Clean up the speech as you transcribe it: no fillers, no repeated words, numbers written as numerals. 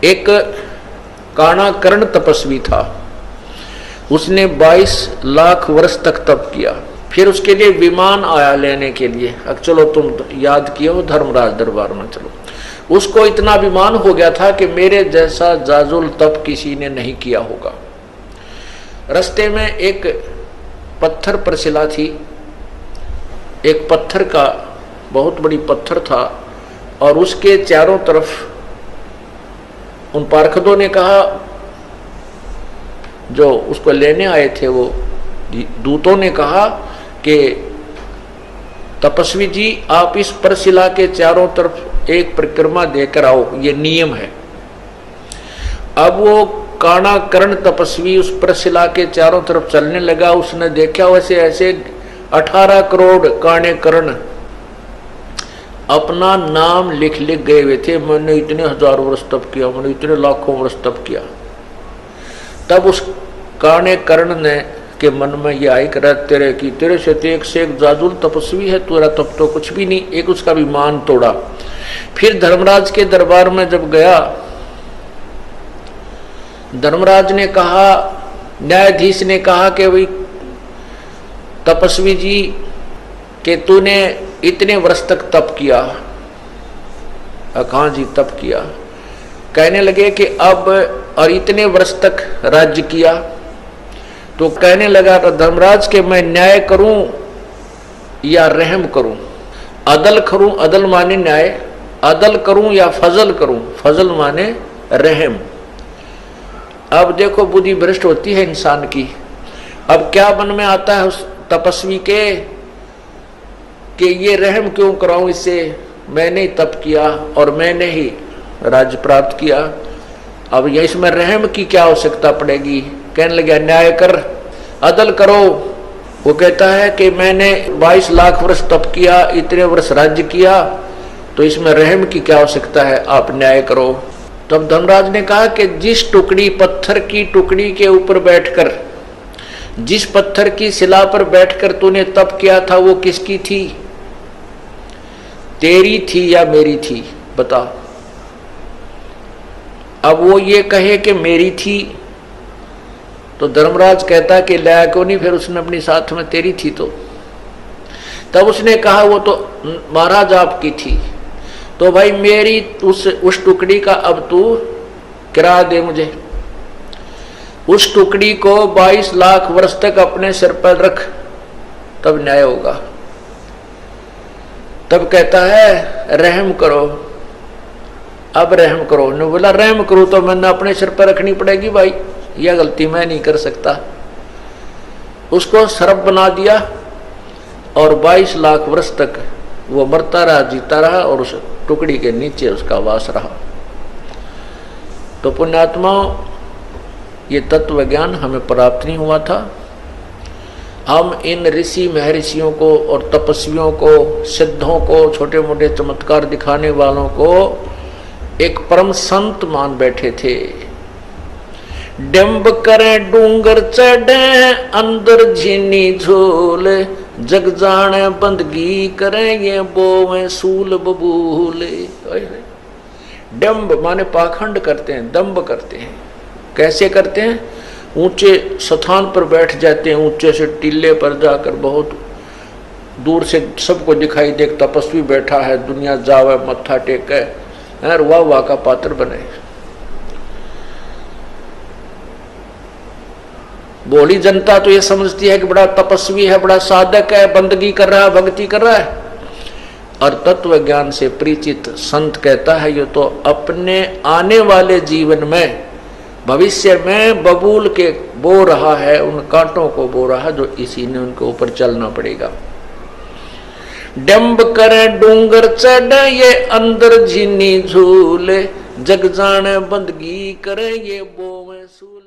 एक काणा कर्ण तपस्वी था, उसने 22 लाख वर्ष तक तप किया। फिर उसके लिए विमान आया लेने के लिए। अब चलो तुम याद किए हो धर्मराज दरबार में, चलो। उसको इतना अभिमान हो गया था कि मेरे जैसा जाजुल तप किसी ने नहीं किया होगा। रास्ते में एक पत्थर पर शिला थी, एक पत्थर का बहुत बड़ी पत्थर था और उसके चारों तरफ उन पार्षदों ने कहा, जो उसको लेने आए थे वो दूतों ने कहा कि तपस्वी जी आप इस परशिला के चारों तरफ एक परिक्रमा देकर आओ, ये नियम है। अब वो काणा कर्ण तपस्वी उस परशिला के चारों तरफ चलने लगा। उसने देखा वैसे ऐसे 18 करोड़ काणे कर्ण अपना नाम लिख गए हुए थे, मैंने इतने हजारों वर्ष तप किया, मैंने इतने लाखों वर्ष तप किया। तब उस काणे कर्ण ने के मन में ये आई कर तेरे की तेरे से एक जाजुल तपस्वी है, तेरा तप तो कुछ भी नहीं। एक उसका भी मान तोड़ा। फिर धर्मराज के दरबार में जब गया, धर्मराज ने कहा, न्यायाधीश ने कहा कि भाई तपस्वी जी कि तूने इतने वर्ष तक तप किया। कहाँ जी तप किया? कहने लगे कि अब और इतने वर्ष तक राज्य किया। तो कहने लगा धर्मराज के मैं न्याय करूं या रहम करूं, अदल करूं, अदल माने न्याय, अदल करूं या फजल करूं, फजल माने रहम। अब देखो बुद्धि भ्रष्ट होती है इंसान की। अब क्या मन में आता है उस तपस्वी के कि ये रहम क्यों कराऊं इससे, मैंने ही तप किया और मैंने ही राज्य प्राप्त किया, अब ये इसमें रहम की क्या आवश्यकता पड़ेगी। कहने लगा न्याय कर, अदल करो। वो कहता है कि मैंने 22 लाख वर्ष तप किया, इतने वर्ष राज्य किया, तो इसमें रहम की क्या आवश्यकता है, आप न्याय करो। तब धर्मराज ने कहा कि जिस टुकड़ी पत्थर की टुकड़ी के ऊपर बैठकर, जिस पत्थर की शिला पर बैठकर तूने तप किया था वो किसकी थी, तेरी थी या मेरी थी, बता। अब वो ये कहे कि मेरी थी, तो धर्मराज कहता कि लाया क्यों नहीं, फिर उसने अपनी साथ में तेरी थी। तो तब उसने कहा वो तो महाराज आपकी थी, तो भाई मेरी उस टुकड़ी का अब तू किराया दे मुझे। उस टुकड़ी को 22 लाख वर्ष तक अपने सिर पर रख, तब न्याय होगा। तब कहता है रहम करो, अब रहम करो। ने बोला रहम करूं तो मैंने अपने सिर पर रखनी पड़ेगी भाई, यह गलती मैं नहीं कर सकता। उसको सर्प बना दिया और 22 लाख वर्ष तक वो मरता रहा, जीता रहा और उस टुकड़ी के नीचे उसका वास रहा। तो पुण्यात्माओं, ये तत्व ज्ञान हमें प्राप्त नहीं हुआ था। हम इन ऋषि महर्षियों को और तपस्वियों को, सिद्धों को, छोटे मोटे चमत्कार दिखाने वालों को एक परम संत मान बैठे थे। डंब करें डूंगर चढ़े अंदर झीनी झोल, जग जाने बंदगी करें ये बोवें सूल बबूले। डंब माने पाखंड करते हैं, दंभ करते हैं। कैसे करते हैं? ऊंचे स्थान पर बैठ जाते हैं, ऊंचे से टीले पर जाकर बहुत दूर से सबको दिखाई दे तपस्वी बैठा है, दुनिया जावे मत्था टेके और वाह वाह का पात्र बने। बोली जनता तो ये समझती है कि बड़ा तपस्वी है, बड़ा साधक है, बंदगी कर रहा है, भक्ति कर रहा है। और तत्व ज्ञान से परिचित संत कहता है ये तो अपने आने वाले जीवन में, भविष्य में बबूल के बो रहा है, उन कांटों को बो रहा है जो इसी ने उनके ऊपर चलना पड़ेगा। डंब करे डूंगर चढ़ ये अंदर झीनी झूले, जग जाने बंदगी करे ये बोवे सूल।